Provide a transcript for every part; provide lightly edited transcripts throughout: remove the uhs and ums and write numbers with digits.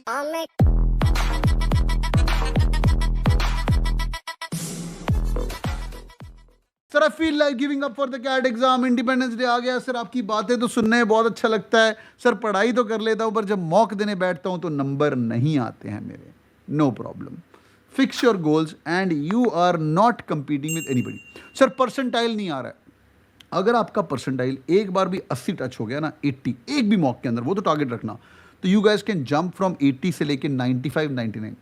Sir I feel like giving up for the CAT exam, independence day आ गया sir, आपकी बातें तो सुनने में बहुत अच्छा लगता है सर, पढ़ाई तो कर लेता हूँ पर जब मॉक देने बैठता हूँ तो नंबर नहीं आते हैं मेरे। No problem, fix your goals and you are not competing with anybody. Sir percentile नहीं आ रहा है, अगर आपका परसेंटाइल एक बार भी 80 टच हो गया ना, 80 एक भी मॉक के अंदर, वो तो टारगेट रखना, तो you guys can jump from 80 से लेके 95 99।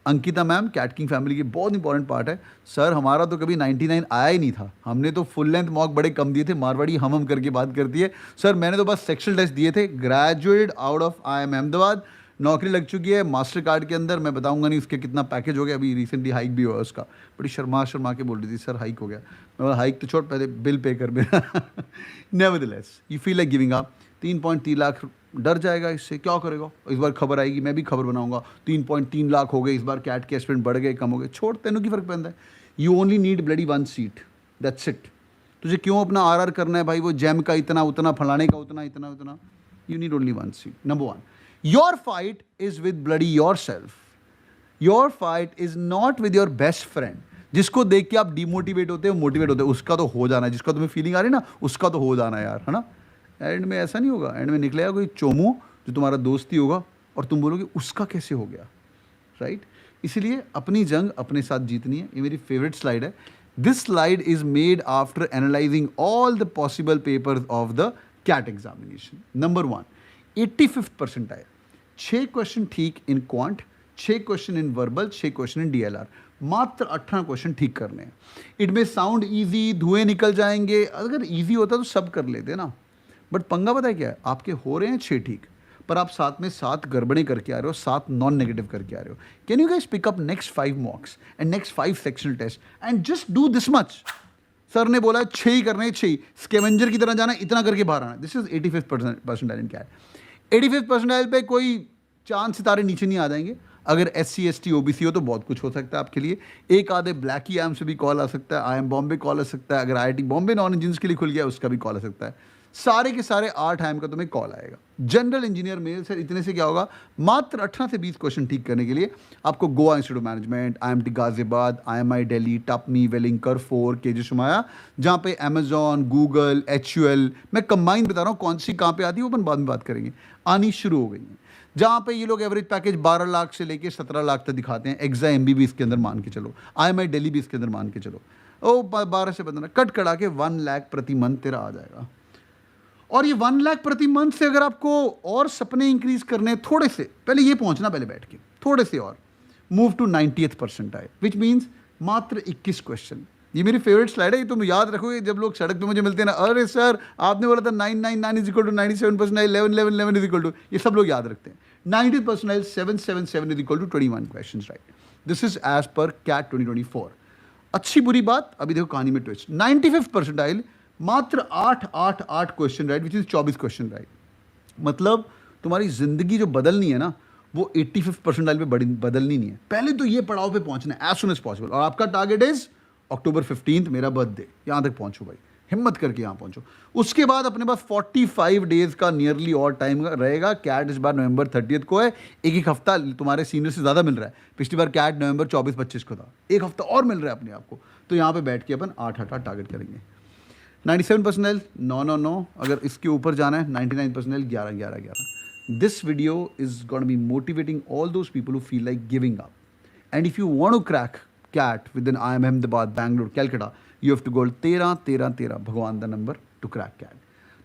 Ankita ma'am CAT King family की बहुत इंपॉर्टेंट पार्ट है। सर हमारा तो कभी 99 आया ही नहीं था, हमने तो फुल लेंथ मॉक बड़े कम दिए थे, मारवाड़ी हम करके बात करती है। सर मैंने तो बस सेक्शनल टेस्ट दिए थे, graduated out of IIM Ahmedabad, नौकरी लग चुकी है मास्टर कार्ड के अंदर। मैं बताऊंगा नहीं उसके कितना पैकेज हो गया, अभी रिसेंटली हाइक भी हुआ उसका। बड़ी शर्मा के बोल रही थी सर हाइक हो गया, मैं बोला हाइक तो छोड़, पहले बिल पे कर मेरा। Nevertheless you feel like giving up. 3.3 lakh, डर जाएगा इससे, क्या करेगा, इस बार खबर आएगी, मैं भी खबर बनाऊंगा 3.3 लाख हो गए इस बार, कैट के एस्पिरेंट बढ़ गए कम हो गए, छोड़, तेनों की फर्क पैंदा है। You only need bloody 1 seat, that's it. तुझे क्यों अपना RR करना है भाई, वो जैम का इतना उतना, फलाने का उतना इतना उतना। You need only 1 seat. Number 1, your fight is with bloody your self. Your fight is not with your best friend, जिसको देख के आप डिमोटिवेट होते हो, मोटिवेट होते हो, उसका तो हो जाना है, जिसका तुम्हें फीलिंग आ रही है ना, उसका तो हो जाना है यार, है ना। एंड में ऐसा नहीं होगा, एंड में निकलेगा कोई चोमू जो तुम्हारा दोस्ती होगा और तुम बोलोगे उसका कैसे हो गया, राइट। इसलिए अपनी जंग अपने साथ जीतनी है। ये मेरी फेवरेट स्लाइड है। This slide is made after analysing all the possible papers of the CAT examination. Number 1, 85th percentile, 6 question ठीक in quant, 6 question in verbal, 6 question in DLR, मात्र 18 क्वेश्चन ठीक करने हैं। इट में साउंड ईजी, धुएं निकल जाएंगे, अगर ईजी होता तो सब कर लेते ना, बट पंगा पता है क्या है, आपके हो रहे हैं 6 ठीक, पर आप साथ में 7 गड़बड़ें करके आ रहे हो, 7 नॉन नेगेटिव करके आ रहे हो। Can you guys pick up next 5 mocks and next 5 sectional test and just do this much. Sir ने बोला 6 ही करने, 6 स्कैवेंजर की तरह जाना, इतना करके बाहर आना। This is 85th percentile in CAT. 85th percentile पे कोई चांद सितारे नीचे नहीं आ जाएंगे। अगर SC ST OBC हो तो बहुत कुछ हो सकता है आपके लिए। एक आधे ब्लैकी IIM से भी कॉल आ सकता है, IIM बॉम्बे कॉल आ सकता है, अगर IIT बॉम्बे नॉन इंजीनियर्स के लिए खुल गया उसका भी कॉल आ सकता है। सारे के सारे 8 IIM का तुम्हें कॉल आएगा। जनरल इंजीनियर मेल सर इतने से क्या होगा, मात्र 18 से 20 क्वेश्चन ठीक करने के लिए आपको Goa institute of management, IMT Ghaziabad, IMI Delhi, TAPMI, Welingkar, 4 KG शुमाया, जहाँ पे अमेजॉन, गूगल, HUL, मैं कंबाइन बता रहा हूँ, कौन सी कहाँ पे आती है वो अपन बाद में बात करेंगे, आनी शुरू हो गई है। जहाँ पे ये लोग एवरेज पैकेज 12 लाख से लेके 17 लाख तक दिखाते हैं। एग्जा MB भी इसके अंदर मान के चलो, IMI दिल्ली भी इसके अंदर मान के चलो, ओ 12 से 15 कट कड़ा के 1 लाख प्रति मंथ तेरा आ जाएगा। और ये 1 लाख प्रति मंथ से अगर आपको और सपने इंक्रीज करने, थोड़े से पहले ये पहुंचना, पहले बैठ के थोड़े से और move to 90th percentile, which means मात्र 21 क्वेश्चन। ये मेरी फेवरेट स्लाइड है, ये तुम याद रखोगे जब लोग सड़क पे मुझे मिलते हैं ना, अरे सर आपने बोला था 999 is equal to 97 percentile, 11 11 11 is equal to, ये सब लोग याद रखते हैं। 90th percentile 777 is equal to 21 question, right. This is as per CAT 2024। अच्छी बुरी बात, अभी देखो कहानी में ट्विस्ट। 95th परसेंटाइल मात्र 8 question, right, which is 24 question, right. मतलब तुम्हारी जिंदगी जो बदलनी है ना, वो 85th परसेंटाइल पे बदलनी नहीं है, पहले तो ये पड़ाव पे पहुंचना है एज सुन एज पॉसिबल। और आपका टारगेट इज October 15th, मेरा बर्थडे, यहां तक पहुंचो भाई, हिम्मत करके यहां पहुंचो। उसके बाद अपने पास 45 डेज का नियरली और टाइम रहेगा। कैट इस बार November 30th को है, एक हफ्ता तुम्हारे सीनियर से ज़्यादा मिल रहा है। पिछली बार कैट November 24-25 को था, एक हफ्ता और मिल रहा है अपने आप को। तो यहाँ पे बैठ के अपन 8 टारगेट करेंगे। 97 परसेंटाइल 9 अगर इसके ऊपर जाना है, 99 percentile 11 this video is gonna be motivating all those people who feel like giving up. And if you want to crack CAT within IIM Ahmedabad, Bangalore, Calcutta, you have to go 13 भगवान दा number two crack cat.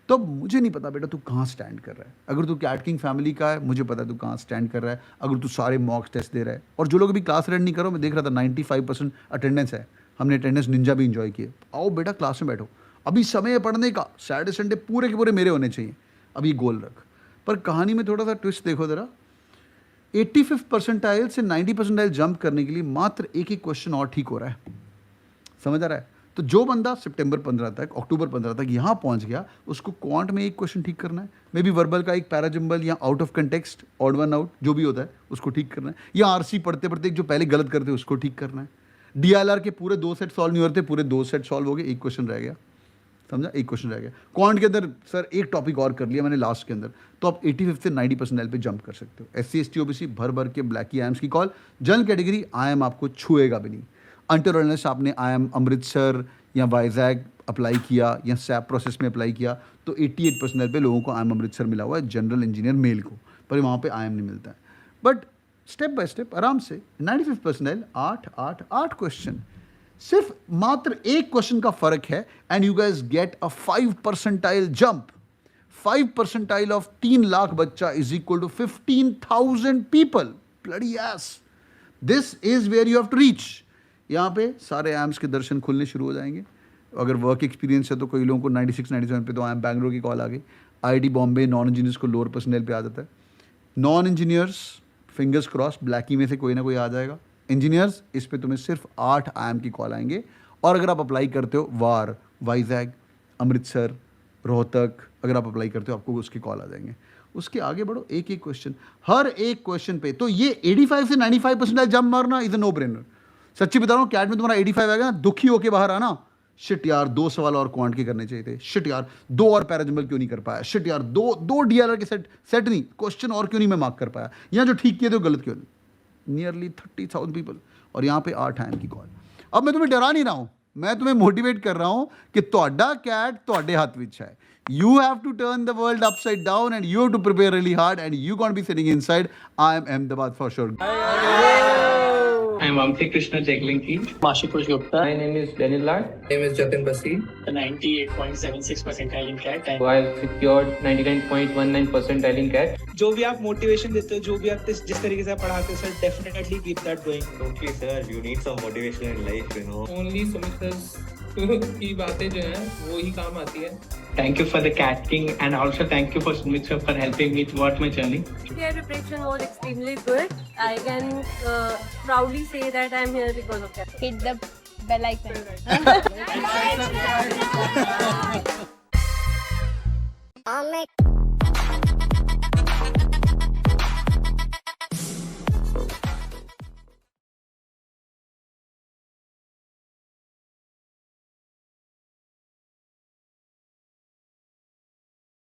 तो मुझे नहीं पता बेटा तू कहाँ stand कर रहा है। अगर तू कैट किंग फैमिली का है, मुझे पता है तू कहाँ स्टैंड कर रहा है। अगर तू सारे मॉक टेस्ट दे रहा है, और जो लोग अभी क्लास अटेंड नहीं करो, मैं देख रहा था 95% अटेंडेंस है, हमने अटेंडेंस निंजा भी इंजॉय किए। आओ बेटा क्लास में बैठो, अभी समय है पढ़ने का, सैटरडे संडे पूरे के पूरे मेरे होने चाहिए, अभी गोल रख। पर कहानी में थोड़ा सा ट्विस्ट देखो ज़रा, 85th परसेंटाइल से 90 परसेंटाइल जंप करने के लिए मात्र एक क्वेश्चन और ठीक हो रहा है, समझ आ रहा है। तो जो बंदा सितंबर 15 तक, अक्टूबर 15 तक यहाँ पहुँच गया, उसको क्वांट में एक क्वेश्चन ठीक करना है, मे बी वर्बल का एक पैराजम्बल या out of context, odd one out जो भी होता है उसको ठीक करना है, या RC पढ़ते पढ़ते जो पहले गलत करते उसको ठीक करना है। DLR के पूरे 2 सेट सॉल्व नहीं होते, पूरे 2 सेट सॉल्व हो गए, एक क्वेश्चन रह गया। समझा, एक क्वेश्चन रह गया। क्वांट के अंदर सर एक टॉपिक और कर लिया मैंने लास्ट के अंदर, तो आप 85 से 90 परसेंटाइल पे जंप कर सकते हो। SC ST OBC भर भर के ब्लैकी IIMs की कॉल, जनरल कैटेगरी IIM आपको छुएगा भी नहीं। अंटिल अनलेस आपने IIM अमृतसर या वाइजैग अप्लाई किया या सैप प्रोसेस में अप्लाई किया, तो 88 परसेंटाइल पे लोगों को IIM अमृतसर मिला हुआ है, जनरल इंजीनियर मेल को, पर वहाँ पे IIM नहीं मिलता है। बट स्टेप बाय स्टेप आराम से 95 परसेंटाइल, 8 क्वेश्चन, सिर्फ मात्र एक क्वेश्चन का फर्क है, and you guys get a 5 percentile jump. 5 percentile of 3 lakh बच्चा is equal to 15,000 people. Bloody ass, this is where you have to reach. यहाँ पे सारे IIMs के दर्शन खुलने शुरू हो जाएंगे। अगर वर्क एक्सपीरियंस है तो कई लोगों को 96-97 पे तो IIM बैंगलोर की कॉल आ गई। IIT बॉम्बे नॉन इंजीनियर्स को लोअर परसेंटाइल पे आ जाता है। Non engineers fingers cross Blackie में से कोई ना कोई आ जाएगा। इंजीनियर्स इस पे तुम्हें सिर्फ 8 IIM की कॉल आएंगे, और अगर आप अप्लाई करते हो वार, वाइजैग, अमृतसर, रोहतक, अगर आप अप्लाई करते हो आपको उसकी कॉल आ जाएंगे। उसके आगे बढ़ो, एक एक क्वेश्चन, हर एक क्वेश्चन पे। तो ये 85 से 95 परसेंटाइल जंप मारना इज अ नो ब्रेनर। सच्ची बता रहा हूँ, कैट में तुम्हारा 85 आएगा ना, दुखी होके बाहर आना, शिट यार 2 सवाल और क्वांट के करने चाहिए थे, शिट यार 2 और पैराजम्बल क्यों नहीं कर पाया, शिट यार 2 DLR के सेट नहीं, क्वेश्चन और क्यों नहीं मैं मार्क कर पाया, यहाँ जो ठीक किए थे वो गलत क्यों नहीं। नियरली 30,000 पीपल, और यहाँ पे 8 IIM की कॉल। अब मैं तुम्हें डरा नहीं रहा हूँ, मैं तुम्हें मोटिवेट कर रहा हूँ कि ਤੁਹਾਡਾ कैट ਤੁਹਾਡੇ ਹੱਥ ਵਿੱਚ है। You have to turn the world upside down, and you have to prepare really hard, and you're going to be sitting inside IIM Ahmedabad for sure. I'm Amthi Krishna Jaglinki. Mashutosh Gupta. My name is Daniel Lad. My name is Jatin Basi. The 98.76 percentile in CAT. I have secured 99.19 percentile in CAT. जो भी आप motivation देते हो, जो भी आप जिस तरीके से पढ़ाते हो sir, definitely keep that going. Totally, sir. You need some motivation in life, you know. Only Sumit की बातें जो हैं वो ही काम आती है। Thank you for the CAT King, and also thank you for Sumit sir for helping me throughout my journey. Their preparation was extremely good. I can proudly say that I'm here because of that. Hit the bell icon. I'll make